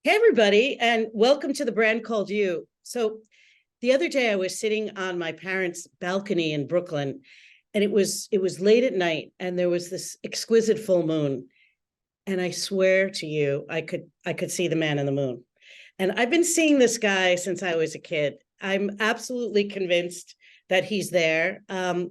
Hey, everybody, and welcome to the brand called You. So, the other day I was sitting on my parents' balcony in Brooklyn, and it was late at night, and there was this exquisite full moon. And I swear to you, I could see the man in the moon. And I've been seeing this guy since I was a kid. I'm absolutely convinced that he's there. And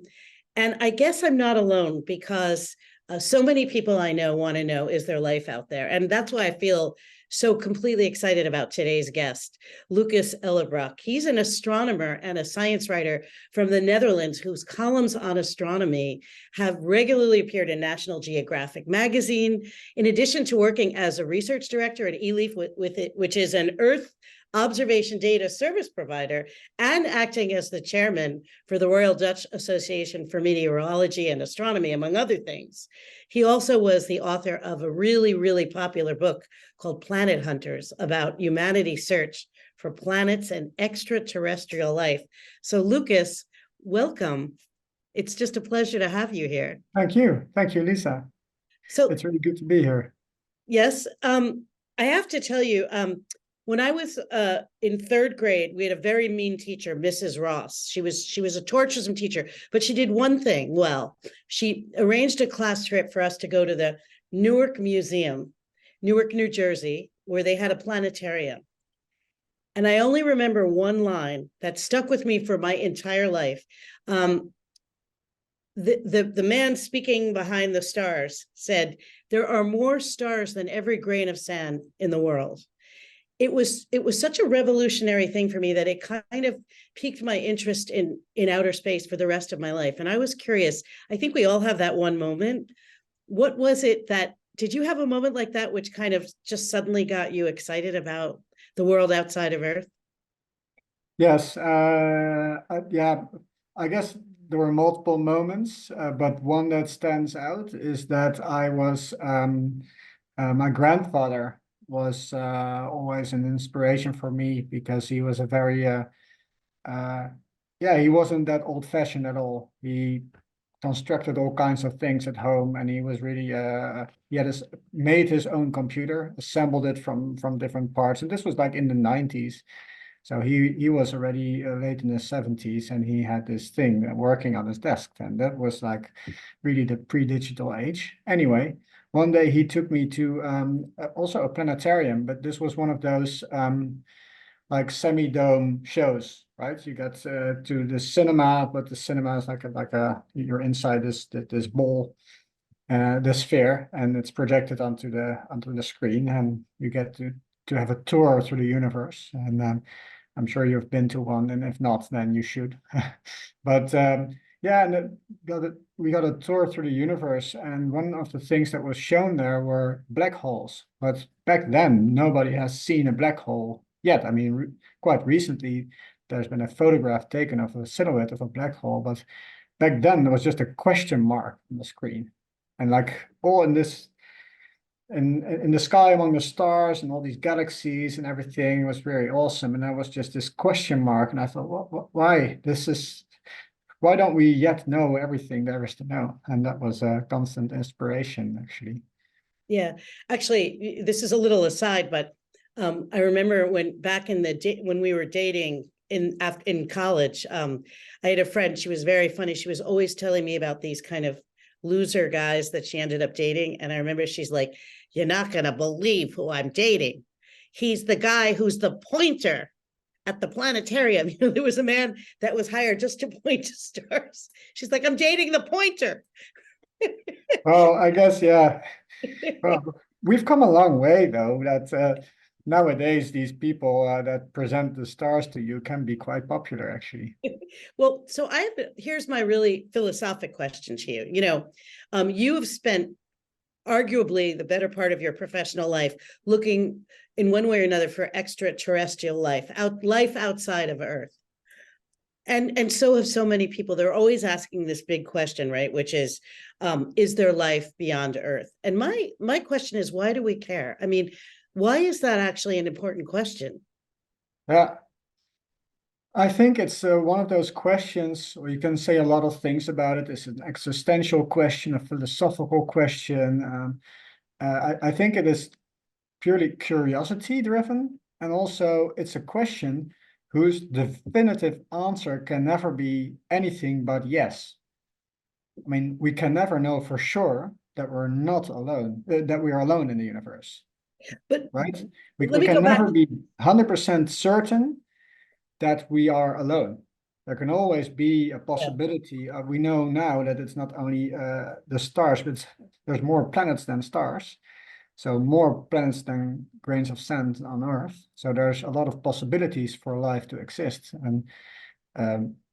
I guess I'm not alone because so many people I know want to know, is there life out there? And that's why I feel so completely excited about today's guest, Lucas Ellerbroek. He's an astronomer and a science writer from the Netherlands whose columns on astronomy have regularly appeared in National Geographic magazine, in addition to working as a research director at ELIF, with it, which is an Earth observation data service provider, and acting as the chairman for the Royal Dutch Association for Meteorology and Astronomy, among other things. He also was the author of a really, really popular book called Planet Hunters about humanity's search for planets and extraterrestrial life. So, Lucas, welcome. It's just a pleasure to have you here. Thank you. Thank you, Lisa. So, It's really good to be here. yes, I have to tell you, when I was in third grade, we had a very mean teacher, Mrs. Ross. She was a torturesome teacher, but she did one thing well. She arranged a class trip for us to go to the Newark Museum, Newark, New Jersey, where they had a planetarium. And I only remember one line that stuck with me for my entire life. The man speaking behind the stars said, "There are more stars than every grain of sand in the world." It was such a revolutionary thing for me that it kind of piqued my interest in outer space for the rest of my life. And I was curious. I think we all have that one moment. What was it that did you have a moment like that which kind of just suddenly got you excited about the world outside of Earth? Yes, yeah, I guess there were multiple moments, but one that stands out is that my grandfather was always an inspiration for me because he was a very, yeah, he wasn't that old-fashioned at all. He constructed all kinds of things at home, and he was really, he had made his own computer, assembled it from different parts, and this was like in the 90s. So he was already late in the 70s, and he had this thing working on his desk, and that was like really the pre-digital age. Anyway, one day he took me to also a planetarium, but this was one of those like semi-dome shows, right? You get to the cinema, but the cinema is like a you're inside this ball, the sphere, and it's projected onto the screen, and you get to have a tour through the universe. And I'm sure you've been to one, and if not, then you should. But yeah, and we got a tour through the universe, and one of the things that was shown there were black holes. But back then, nobody has seen a black hole yet. I mean, quite recently, there's been a photograph taken of a silhouette of a black hole, but back then there was just a question mark on the screen, and like all in this in the sky among the stars and all these galaxies and everything was very awesome. And there was just this question mark, and I thought, why? Why don't we yet know everything there is to know? And that was a constant inspiration, actually. Yeah, actually, this is a little aside, but I remember when back in when we were dating in college, I had a friend. She was very funny. She was always telling me about these kind of loser guys that she ended up dating. And I remember she's like, "You're not going to believe who I'm dating. He's the guy who's the pointer at the planetarium." You know, there was a man that was hired just to point to stars. She's like, "I'm dating the pointer." Well, I guess, yeah. Well, we've come a long way, though, that nowadays these people that present the stars to you can be quite popular, actually. Well, so here's my really philosophic question to you. You have spent arguably the better part of your professional life looking in one way or another for extraterrestrial life outside of Earth. And so have so many people. They're always asking this big question, right? Which is there life beyond Earth? And my question is, why do we care? I mean, why is that actually an important question? Yeah, I think it's one of those questions, or you can say a lot of things about it. It's an existential question, a philosophical question. I think it is purely curiosity driven, and also it's a question whose definitive answer can never be anything but yes. I mean, we can never know for sure that we're not alone, that we are alone in the universe, But right? let We me go can back. never be 100% certain that we are alone. There can always be a Yeah, possibility. We know now that it's not only the stars, but there's more planets than stars. So more planets than grains of sand on Earth. So there's a lot of possibilities for life to exist. And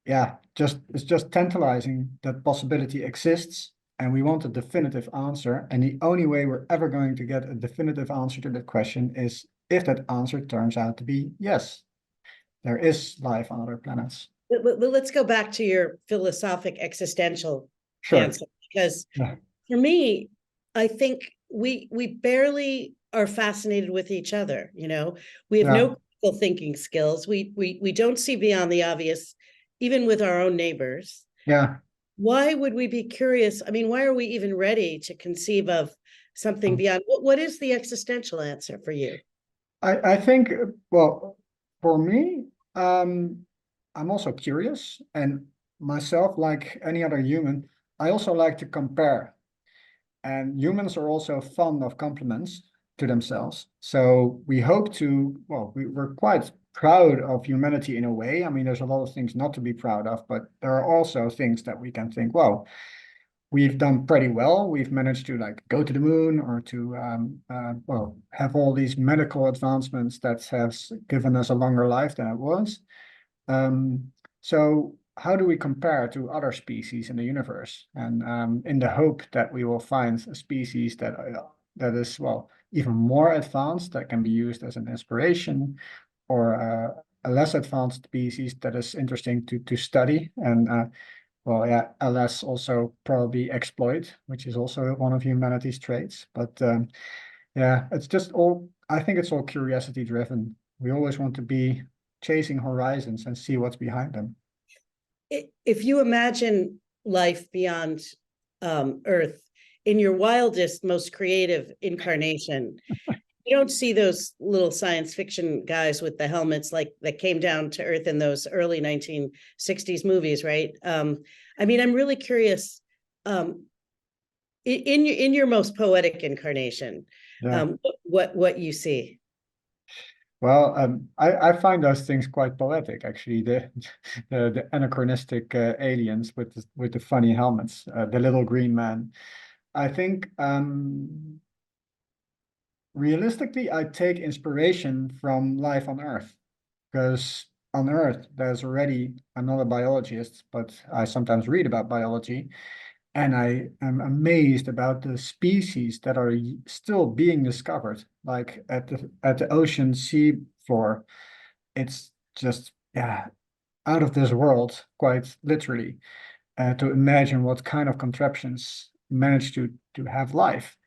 yeah, it's just tantalizing that possibility exists. And we want a definitive answer. And the only way we're ever going to get a definitive answer to that question is if that answer turns out to be yes, there is life on other planets. let's go back to your philosophic existential Sure. answer, because Yeah. for me, I think we barely are fascinated with each other. You know, we have Yeah. no critical thinking skills. We don't see beyond the obvious, even with our own neighbors. Yeah. Why would we be curious? I mean, why are we even ready to conceive of something beyond? What is the existential answer for you? I think, well, for me, I'm also curious, and myself, like any other human, I also like to compare. And humans are also fond of compliments to themselves. So we hope to, well, we're quite proud of humanity in a way. I mean, there's a lot of things not to be proud of, but there are also things that we can think, well, we've done pretty well. We've managed to like go to the moon or to well, have all these medical advancements that has given us a longer life than it was. So how do we compare to other species in the universe? And in the hope that we will find a species that is, well, even more advanced, that can be used as an inspiration, or a less advanced species that is interesting to study. And well, yeah, LS also probably exploit, which is also one of humanity's traits. But yeah, it's just all, I think it's all curiosity driven. We always want to be chasing horizons and see what's behind them. If you imagine life beyond Earth in your wildest, most creative incarnation, you don't see those little science fiction guys with the helmets like that came down to Earth in those early 1960s movies, right? I mean, I'm really curious. In your most poetic incarnation, Yeah. what you see. Well, I find those things quite poetic, actually. The anachronistic aliens with the funny helmets, the little green man. I think realistically, I take inspiration from life on Earth, because on Earth there's already, I'm not a biologist, but I sometimes read about biology, and I am amazed about the species that are still being discovered, like at the ocean sea floor. It's just, yeah, out of this world, quite literally, to imagine what kind of contraptions manage to have life.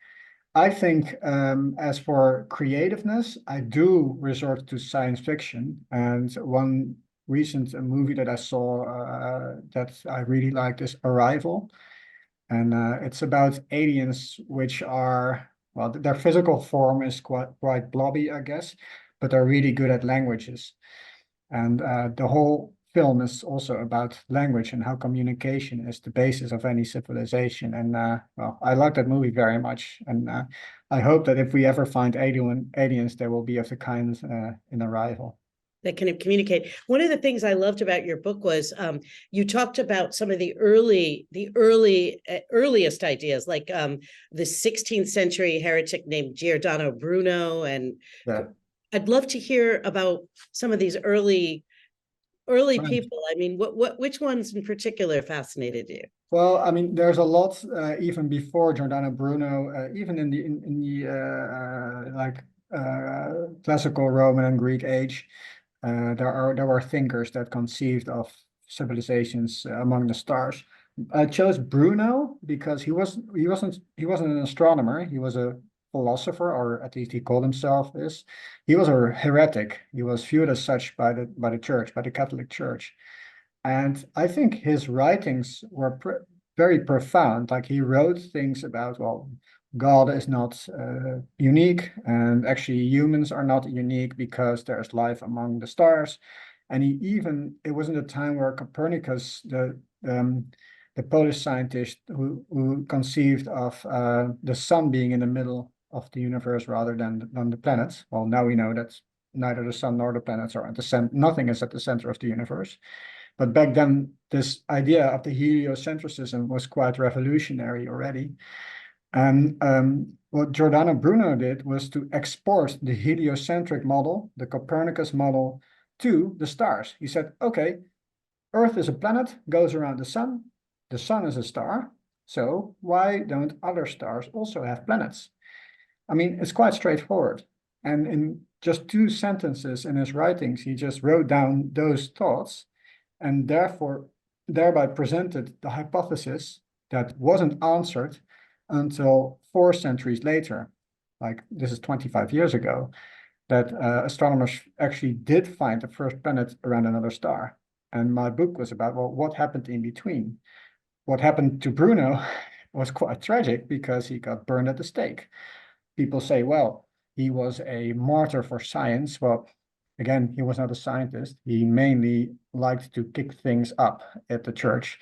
I think as for creativeness, I do resort to science fiction. And one recent movie that I saw that I really liked is Arrival. And it's about aliens which are, well, their physical form is quite blobby, I guess, but they're really good at languages. And the whole film is also about language and how communication is the basis of any civilization. And well, I like that movie very much. And I hope that if we ever find aliens, they will be of the kind in Arrival. That can communicate. One of the things I loved about your book was you talked about some of the earliest ideas, like the 16th century heretic named Giordano Bruno, and Yeah. I'd love to hear about some of these early people. I mean, which ones in particular fascinated you? Well, I mean, there's a lot even before Giordano Bruno, even in the like classical Roman and Greek age. There were thinkers that conceived of civilizations among the stars. I chose Bruno because he wasn't an astronomer. He was a philosopher, or at least he called himself this. He was a heretic. He was viewed as such by the church, by the Catholic Church. And I think his writings were very profound. Like he wrote things about, well, God is not unique, and actually humans are not unique because there's life among the stars. And it was in a time where Copernicus, the Polish scientist who conceived of the sun being in the middle of the universe rather than the planets. Well, now we know that neither the sun nor the planets are at the center. Nothing is at the center of the universe. But back then, this idea of the heliocentrism was quite revolutionary already. And what Giordano Bruno did was to export the heliocentric model, the Copernicus model, to the stars. He said, okay, Earth is a planet, goes around the sun is a star, so why don't other stars also have planets? I mean, it's quite straightforward. And in just 2 sentences in his writings, he just wrote down those thoughts and thereby presented the hypothesis that wasn't answered until 4 centuries later. Like, this is 25 years ago, that astronomers actually did find the first planet around another star. And my book was about, well, what happened in between? What happened to Bruno was quite tragic because he got burned at the stake. People say, well, he was a martyr for science. Well, again, he was not a scientist. He mainly liked to kick things up at the church,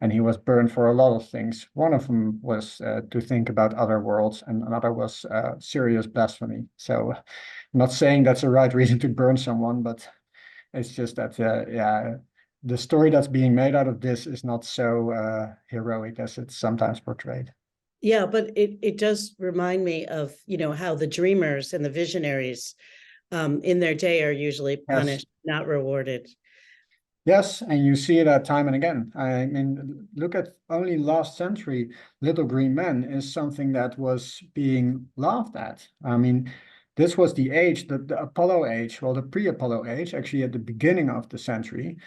and he was burned for a lot of things. One of them was to think about other worlds, and another was serious blasphemy. So I'm not saying that's the right reason to burn someone, but it's just that, yeah, the story that's being made out of this is not so heroic as it's sometimes portrayed. Yeah, but it does remind me of, how the dreamers and the visionaries in their day are usually Yes. punished, not rewarded. Yes, and you see that time and again. I mean, look at only last century, Little Green Men is something that was being laughed at. I mean, this was the age, the Apollo age, well, the pre-Apollo age, actually at the beginning of the century,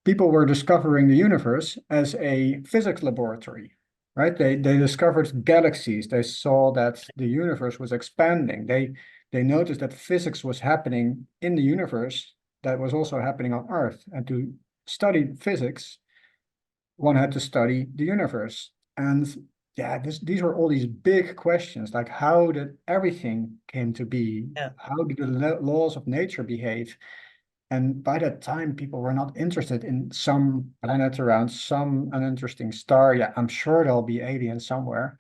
people were discovering the universe as a physics laboratory, right? They discovered galaxies. They saw that the universe was expanding. They noticed that physics was happening in the universe that was also happening on Earth. And to study physics, one had to study the universe. And yeah, these were all these big questions, like how did everything came to be? Yeah. How did the laws of nature behave? And by that time, people were not interested in some planet around some uninteresting star. Yeah, I'm sure there'll be aliens somewhere.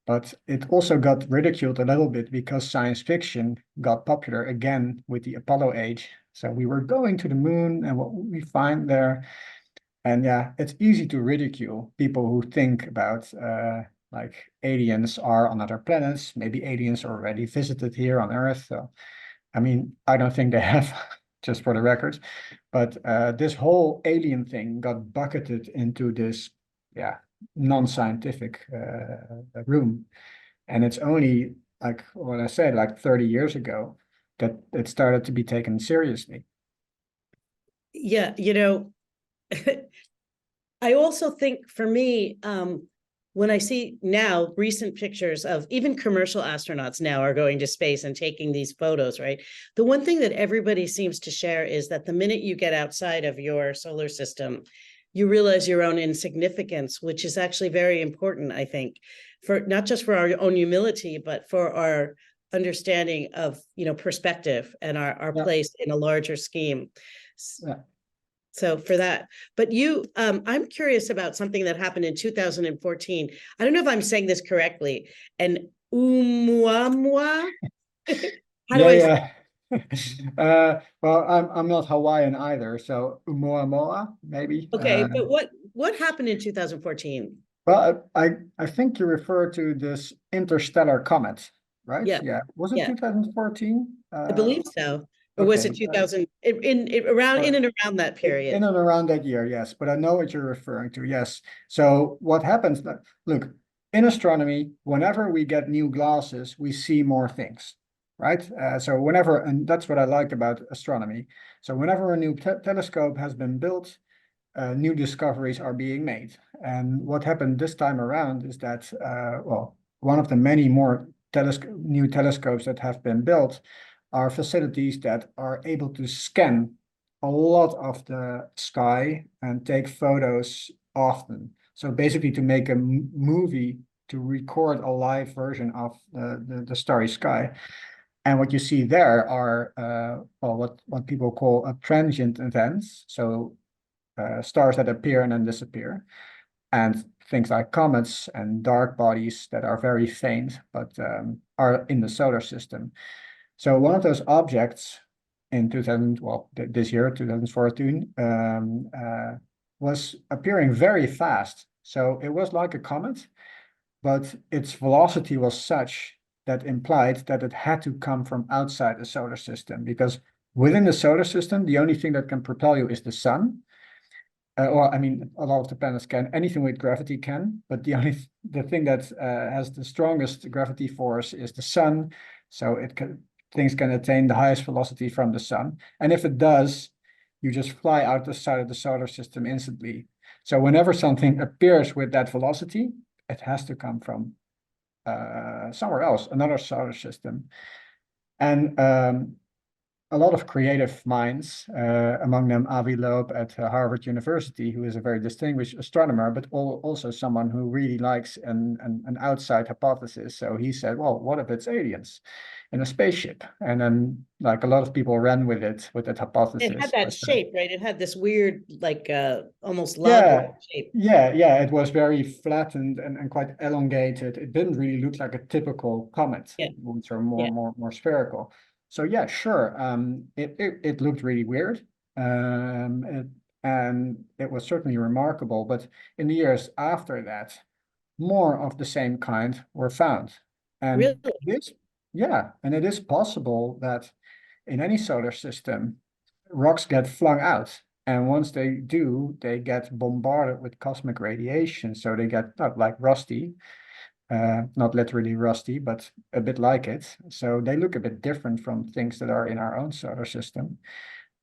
But it also got ridiculed a little bit because science fiction got popular again with the Apollo age. So we were going to the moon and what we find there. And yeah, it's easy to ridicule people who think about like aliens are on other planets. Maybe aliens already visited here on Earth. So, I mean, I don't think they have, just for the record. But this whole alien thing got bucketed into this, yeah, non-scientific room. And it's only like what I said, like 30 years ago, that it started to be taken seriously. Yeah, I also think for me, when I see now recent pictures of even commercial astronauts now are going to space and taking these photos, right? The one thing that everybody seems to share is that the minute you get outside of your solar system, you realize your own insignificance, which is actually very important, I think, for not just for our own humility, but for our understanding of, perspective and our Yeah. place in a larger scheme. Yeah. So for that, but I'm curious about something that happened in 2014. I don't know if I'm saying this correctly. And Oumuamua. How do I? Yeah, well, I'm not Hawaiian either, so Oumuamua maybe. Okay, but what happened in 2014? Well, I think you refer to this interstellar comet, right? Yeah, Yeah. Was it yeah, 2014? I believe so. Or was Okay. it 2000 around in Or and around that in period? and around that year, yes. But I know what you're referring to. Yes. So what happens? Look, in astronomy, whenever we get new glasses, we see more things, right? So whenever, and that's what I like about astronomy. So whenever a new telescope has been built, new discoveries are being made. And what happened this time around is that, well, one of the many more new telescopes that have been built are facilities that are able to scan a lot of the sky and take photos often. So basically to make a movie to record a live version of the starry sky. And what you see there are well, what people call transient events. So stars that appear and then disappear, and things like comets and dark bodies that are very faint, but are in the solar system. So one of those objects in this year, 2014, was appearing very fast. So it was like a comet, but its velocity was such that implied that it had to come from outside the solar system, because within the solar system, the only thing that can propel you is the sun. Well, I mean, a lot of the planets can. Anything with gravity can, but the thing that has the strongest gravity force is the sun. So things can attain the highest velocity from the sun, and if it does, you just fly out the side of the solar system instantly. So whenever something appears with that velocity, it has to come from somewhere else, another solar system, and a lot of creative minds, among them Avi Loeb at Harvard University, who is a very distinguished astronomer, but also someone who really likes an outside hypothesis. So he said, well, what if it's aliens in a spaceship? And then like a lot of people ran with that hypothesis. It had that shape, right? It had this weird, like almost Yeah, log shape. yeah, it was very flattened and quite elongated. It didn't really look like a typical comet, Yeah, which are yeah. more spherical. So yeah, sure. It looked really weird. And it was certainly remarkable. But in the years after that, more of the same kind were found. Really? And and it is possible that in any solar system, rocks get flung out. And once they do, they get bombarded with cosmic radiation. So they get not like rusty, not literally rusty, but a bit like it. So they look a bit different from things that are in our own solar system.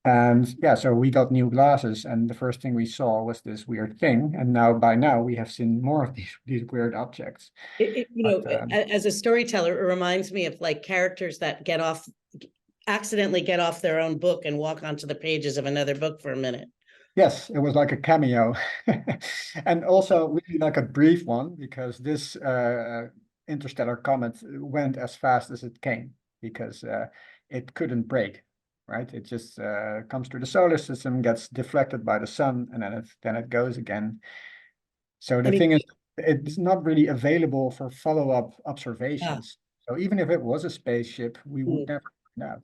And yeah, so we got new glasses, and the first thing we saw was this weird thing. And by now we have seen more of these weird objects. As a storyteller, it reminds me of like characters that accidentally get off their own book and walk onto the pages of another book for a minute. Yes, it was like a cameo. And also really like a brief one, because this interstellar comet went as fast as it came, because it couldn't break, right? It just comes through the solar system, gets deflected by the sun, and then it goes again. So the thing is, it's not really available for follow-up observations. So even if it was a spaceship, we would never find out.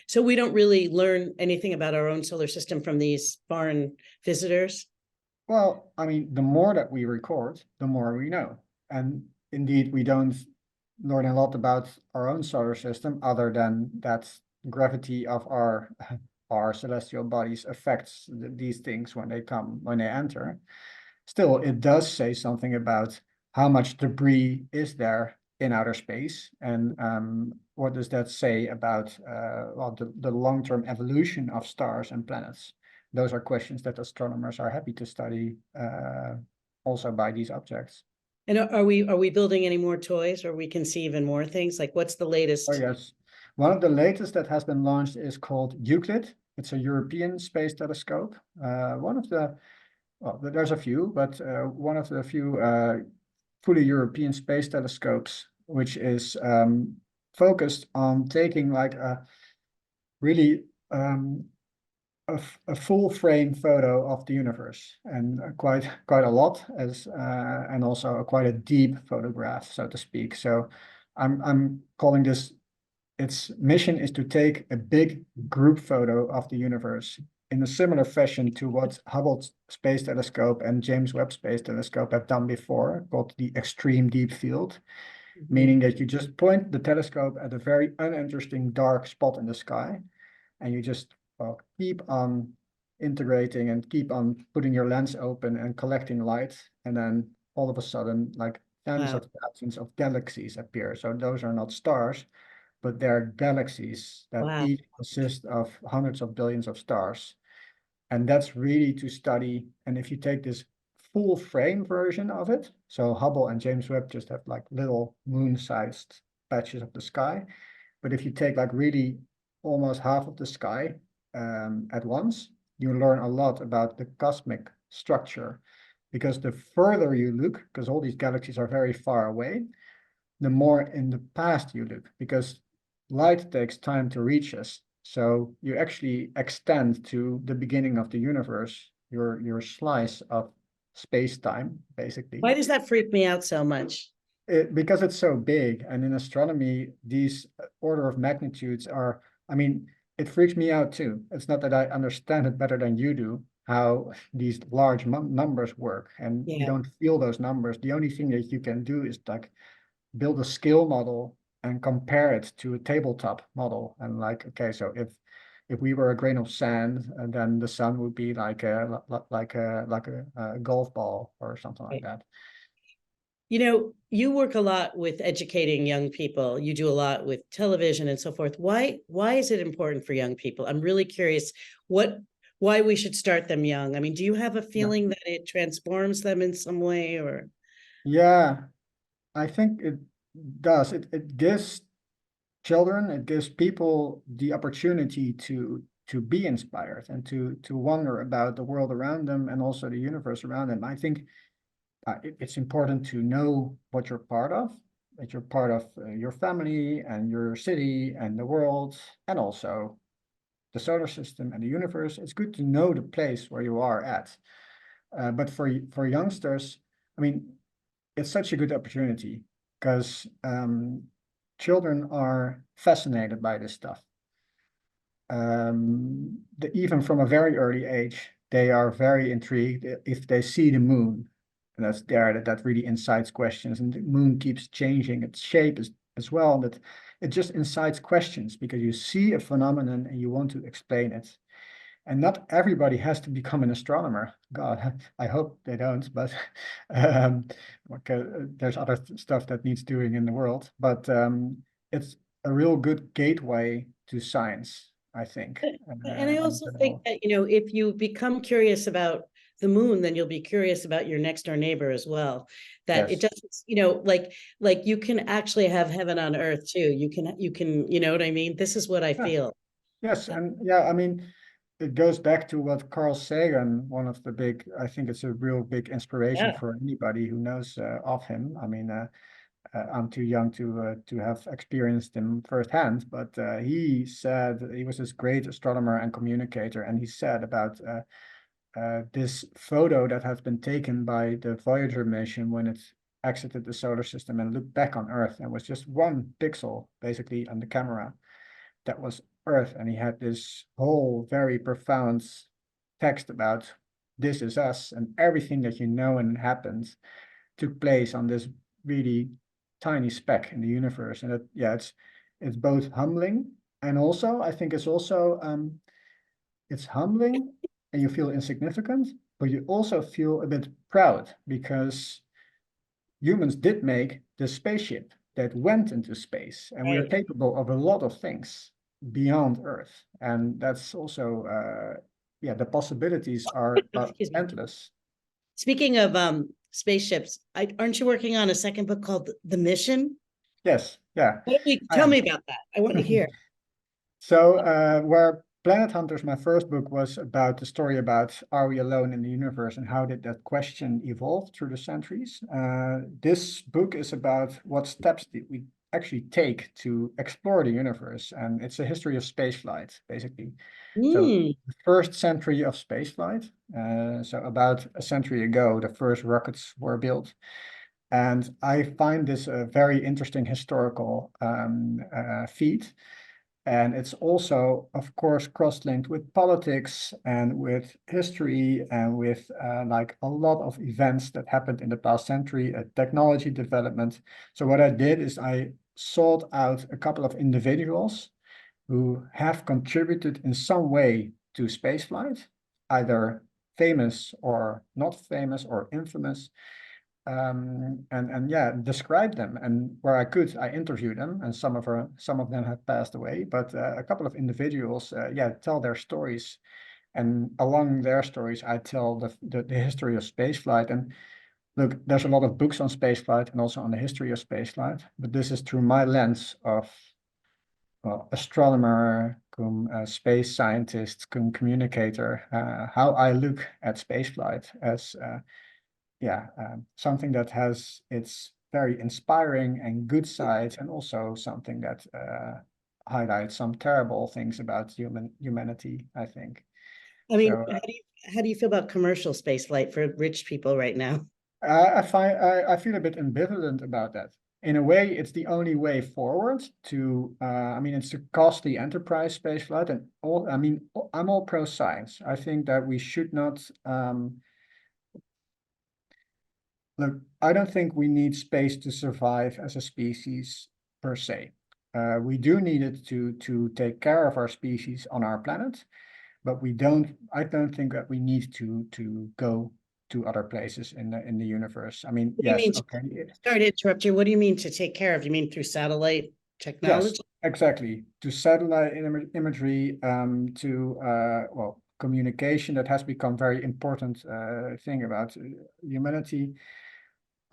So we don't really learn anything about our own solar system from these foreign visitors? Well, I mean, the more that we record, the more we know. And indeed, we don't learn a lot about our own solar system, other than that gravity of our celestial bodies affects these things when they enter. Still, it does say something about how much debris is there in outer space, and what does that say about the long-term evolution of stars and planets? Those are questions that astronomers are happy to study, also by these objects. And are we building any more toys, or we can see even more things? Like, what's the latest? Oh yes, one of the latest that has been launched is called Euclid. It's a European space telescope. There's a few, but one of the few fully European space telescopes, which is focused on taking like a really a full frame photo of the universe, and quite a lot, and also quite a deep photograph, so to speak. So I'm calling this, its mission is to take a big group photo of the universe in a similar fashion to what Hubble Space Telescope and James Webb Space Telescope have done before, called the extreme deep field, meaning that you just point the telescope at a very uninteresting dark spot in the sky, and you just keep on integrating and keep on putting your lens open and collecting light, and then all of a sudden, like tens of thousands of galaxies appear. So those are not stars, but they're galaxies that each consist of hundreds of billions of stars. And that's really to study. And if you take this full frame version of it, so Hubble and James Webb just have like little moon-sized patches of the sky. But if you take like really almost half of the sky at once, you learn a lot about the cosmic structure, because the further you look, because all these galaxies are very far away, the more in the past you look, because light takes time to reach us. So you actually extend to the beginning of the universe, your slice of space-time, basically. Why does that freak me out so much? Because it's so big, and in astronomy, these order of magnitudes are, I mean, it freaks me out too. It's not that I understand it better than you do, how these large numbers work, and we Yeah. don't feel those numbers. The only thing that you can do is like build a scale model and compare it to a tabletop model. And like, okay, so if we were a grain of sand, and then the sun would be like a golf ball or something like Right. that. You know, you work a lot with educating young people. You do a lot with television and so forth. Why is it important for young people? I'm really curious what why we should start them young. I mean, do you have a Yeah. feeling that it transforms them in some way or Yeah, I think it does. It gives children, it gives people the opportunity to be inspired and to wonder about the world around them and also the universe around them. I think it's important to know what you're part of, that you're part of your family and your city and the world, and also the solar system and the universe. It's good to know the place where you are at. But for youngsters, I mean, it's such a good opportunity because children are fascinated by this stuff. Even from a very early age, they are very intrigued if they see the moon. And that's there that really incites questions. And the moon keeps changing its shape as well. That it just incites questions because you see a phenomenon and you want to explain it. And not everybody has to become an astronomer. God, I hope they don't, but um, there's other stuff that needs doing in the world. But it's a real good gateway to science, I think. and I And also think that, you know, if you become curious about the moon, then you'll be curious about your next door neighbor as well. That it yes, doesn't, you know, like you can actually have heaven on earth too. You know what I mean? This is what I yeah, feel. yes, and yeah, I mean, it goes back to what Carl Sagan, one of the big, I think it's a real big inspiration Yeah. for anybody who knows of him. I mean, I'm too young to have experienced him firsthand, but he said he was this great astronomer and communicator, and he said about this photo that has been taken by the Voyager mission when it exited the solar system and looked back on Earth, and was just one pixel basically on the camera that was Earth, and he had this whole very profound text about this is us, and everything that you know and happens took place on this really tiny speck in the universe. And yeah, it's both humbling and also I think it's humbling and you feel insignificant, but you also feel a bit proud because humans did make the spaceship that went into space, and we are Right. capable of a lot of things beyond Earth. And that's also yeah, the possibilities are Excuse me. endless. Speaking of spaceships, aren't you working on a second book called The Mission? Yes, yeah, I Tell me am. about that? I want to hear. So, where Planet Hunters, my first book, was about the story about are we alone in the universe and how did that question evolve through the centuries. This book is about what steps did we actually take to explore the universe, and it's a history of spaceflight, basically. So, Mm. the first century of spaceflight, so about a century ago, the first rockets were built. And I find this a very interesting historical feat, and it's also, of course, cross-linked with politics and with history and with like a lot of events that happened in the past century, technology development. So what I did is I sought out a couple of individuals who have contributed in some way to spaceflight, either famous or not famous or infamous, and yeah, describe them. And where I could, I interviewed them, and some of them have passed away, but a couple of individuals, yeah, tell their stories, and along their stories, I tell the history of spaceflight. And look, there's a lot of books on spaceflight and also on the history of spaceflight, but this is through my lens of, well, astronomer, cum space scientist, cum communicator, how I look at spaceflight as yeah, something that has its very inspiring and good sides, and also something that highlights some terrible things about humanity, I think. I mean, So how do you feel about commercial space flight for rich people right now? I feel a bit ambivalent about that. In a way, it's the only way forward to, I mean, it's a costly enterprise spaceflight, and all, I mean, I'm all pro science. I think that we should not, look, I don't think we need space to survive as a species per se. We do need it to take care of our species on our planet, but I don't think that we need to go to other places in the universe. I mean, What do you yes, mean? okay. Sorry to interrupt you. What do you mean to take care of? You mean through satellite Yes, technology? exactly. To satellite imagery, to well, communication that has become very important thing about humanity.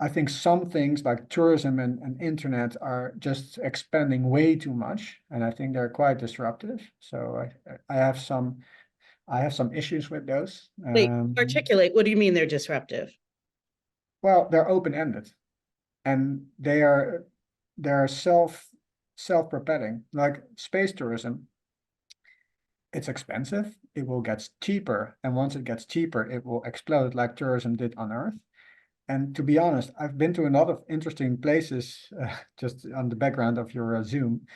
I think some things like tourism and internet are just expanding way too much, and I think they're quite disruptive. So I have some issues with those. Wait, articulate. What do you mean they're disruptive? Well, they're open-ended, and they're self-propelling. Like space tourism, it's expensive. It will get cheaper, and once it gets cheaper, it will explode like tourism did on Earth. And to be honest, I've been to a lot of interesting places, just on the background of your Zoom.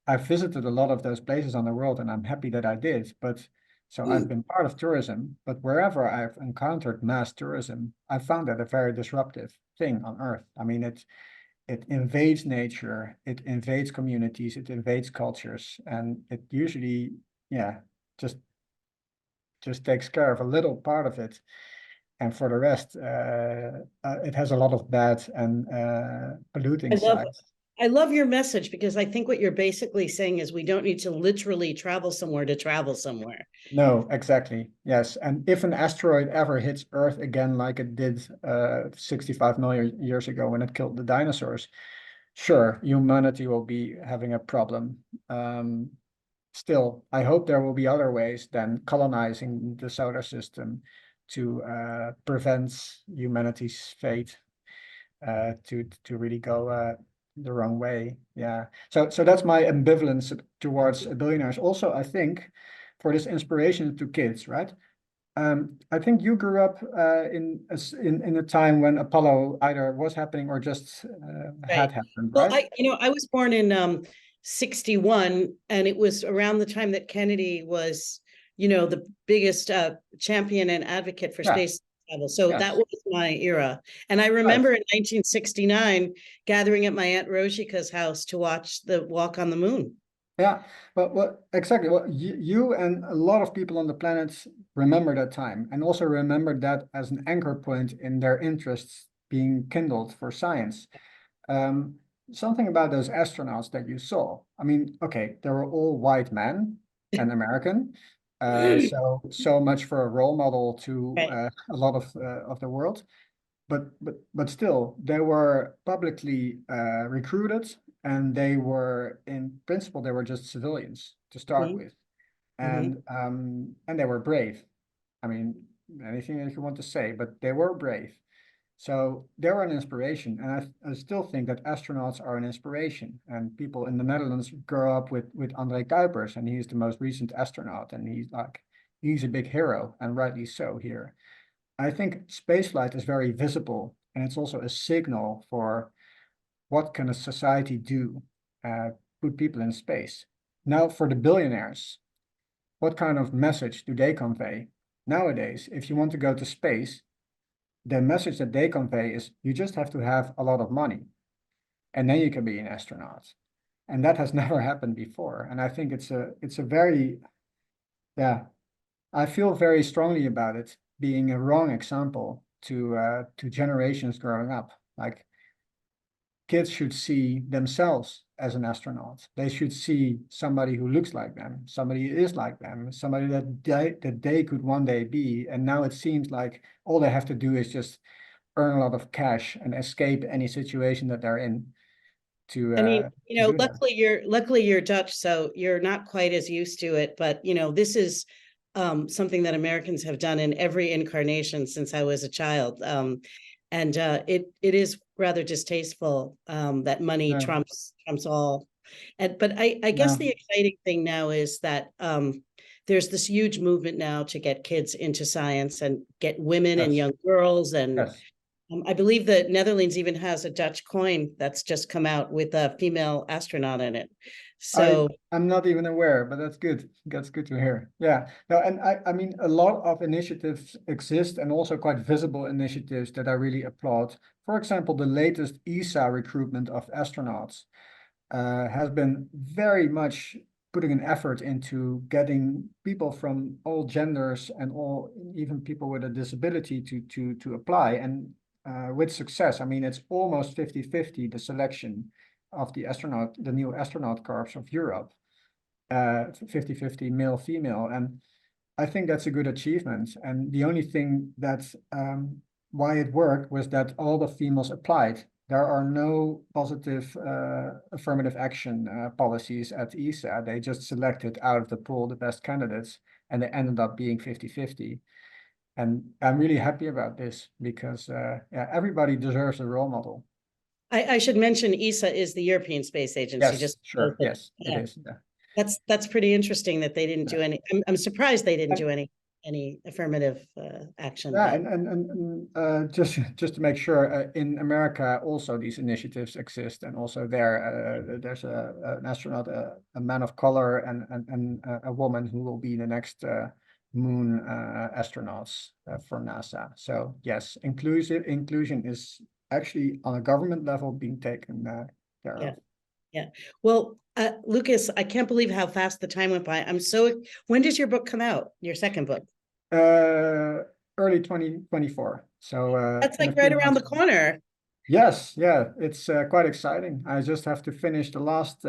I've visited a lot of those places on the world, and I'm happy that I did. But so I've been part of tourism, but wherever I've encountered mass tourism, I found that a very disruptive thing on Earth. I mean, it invades nature, it invades communities, it invades cultures, and it usually, yeah, just just takes care of a little part of it. And for the rest, it has a lot of bad and I polluting love sides. I love your message because I think what you're basically saying is we don't need to literally travel somewhere to travel somewhere. No, exactly. Yes. And if an asteroid ever hits Earth again, like it did 65 million years ago when it killed the dinosaurs, sure, humanity will be having a problem. Still, I hope there will be other ways than colonizing the solar system to prevent humanity's fate to really go the wrong way. Yeah. So that's my ambivalence towards billionaires. Also, I think for this inspiration to kids, right? I think you grew up in a time when Apollo either was happening or just Right. had happened, Well, right? I was born in 61, and it was around the time that Kennedy was, the biggest champion and advocate for Yeah. space travel. So that Yes. was my era. And I Right. remember in 1969 gathering at my Aunt Rosika's house to watch the walk on the moon. Yeah, well, exactly. Well, you and a lot of people on the planet remember that time, and also remember that as an anchor point in their interests being kindled for science. Um, Something about those astronauts that you saw. I mean, okay, they were all white men and American, so much for a role model to Right. a lot of the world. But still, they were publicly recruited, and they were, in principle, they were just civilians to start Mhm, with, mhm. and they were brave. I mean, anything that you want to say, but they were brave. So they were an inspiration, and I still think that astronauts are an inspiration. And people in the Netherlands grow up with André Kuipers, and he's the most recent astronaut, and he's a big hero, and rightly so here. I think spaceflight is very visible, and it's also a signal for what can a society do, uh, put people in space. Now, for the billionaires, what kind of message do they convey? Nowadays, if you want to go to space, the message that they convey is you just have to have a lot of money, and then you can be an astronaut. And that has never happened before. And I think it's a very, yeah, I feel very strongly about it being a wrong example to generations growing up. Like kids should see themselves as an astronaut. They should see somebody who looks like them, somebody who is like them, somebody that they could one day be. And now it seems like all they have to do is just earn a lot of cash and escape any situation that they're in I mean, to do that. luckily you're Dutch, so you're not quite as used to it. But this is something that Americans have done in every incarnation since I was a child. And it is rather distasteful that money Yeah. trumps all. But I guess Yeah. the exciting thing now is that there's this huge movement now to get kids into science and get women and Yes. young girls. And Yes. I believe that Netherlands even has a Dutch coin that's just come out with a female astronaut in it. So I'm not even aware, but that's good. That's good to hear. Yeah. No, and I mean, a lot of initiatives exist and also quite visible initiatives that I really applaud. For example, the latest ESA recruitment of astronauts has been very much putting an effort into getting people from all genders and all, even people with a disability to apply, and with success. I mean, it's almost 50-50, the selection of the new astronaut corps of Europe, 50-50 male, female. And I think that's a good achievement. And the only thing that why it worked was that all the females applied. There are no positive affirmative action policies at ESA. They just selected out of the pool the best candidates, and they ended up being 50-50. And I'm really happy about this because yeah, everybody deserves a role model. I should mention ESA is the European Space Agency. Yes, Just sure. Yes, yeah. it is. Yeah. That's pretty interesting that they didn't do any. I'm surprised they didn't do any affirmative action. Yeah, but... and just to make sure, in America also these initiatives exist, and also there's an astronaut, a man of color, and a woman who will be the next moon astronauts for NASA. So yes, inclusion is actually on a government level being taken care of. Yeah. Well, Lucas, I can't believe how fast the time went by. When does your book come out? Your second book? Early 2024. So That's like right around the corner. Yes, yeah, it's quite exciting. I just have to finish the last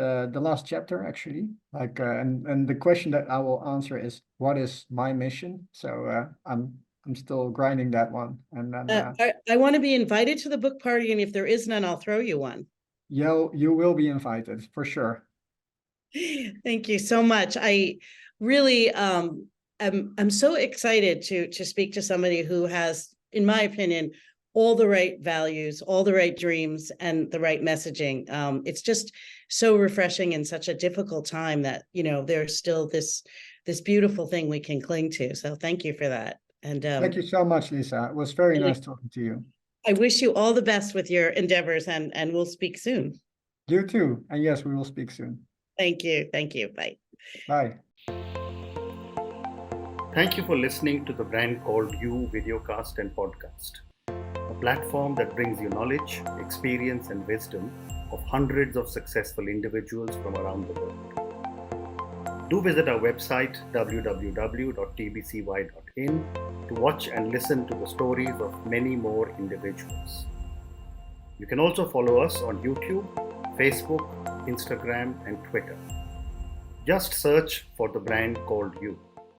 chapter actually. Like and the question that I will answer is, what is my mission? So I'm still grinding that one, and then I want to be invited to the book party, and if there is none, I'll throw you one. you will be invited for sure. Thank you so much. I really I'm so excited to speak to somebody who has, in my opinion, all the right values, all the right dreams, and the right messaging. It's just so refreshing in such a difficult time that, there's still this beautiful thing we can cling to. So thank you for that. And Thank you so much, Lisa. It was very nice talking to you. I wish you all the best with your endeavors, and we'll speak soon. You too. And yes, we will speak soon. Thank you. Thank you. Bye. Bye. Thank you for listening to the Brand Called You videocast and podcast, a platform that brings you knowledge, experience, and wisdom of hundreds of successful individuals from around the world. Do visit our website www.tbcy.in to watch and listen to the stories of many more individuals. You can also follow us on YouTube, Facebook, Instagram, and Twitter. Just search for the Brand Called You.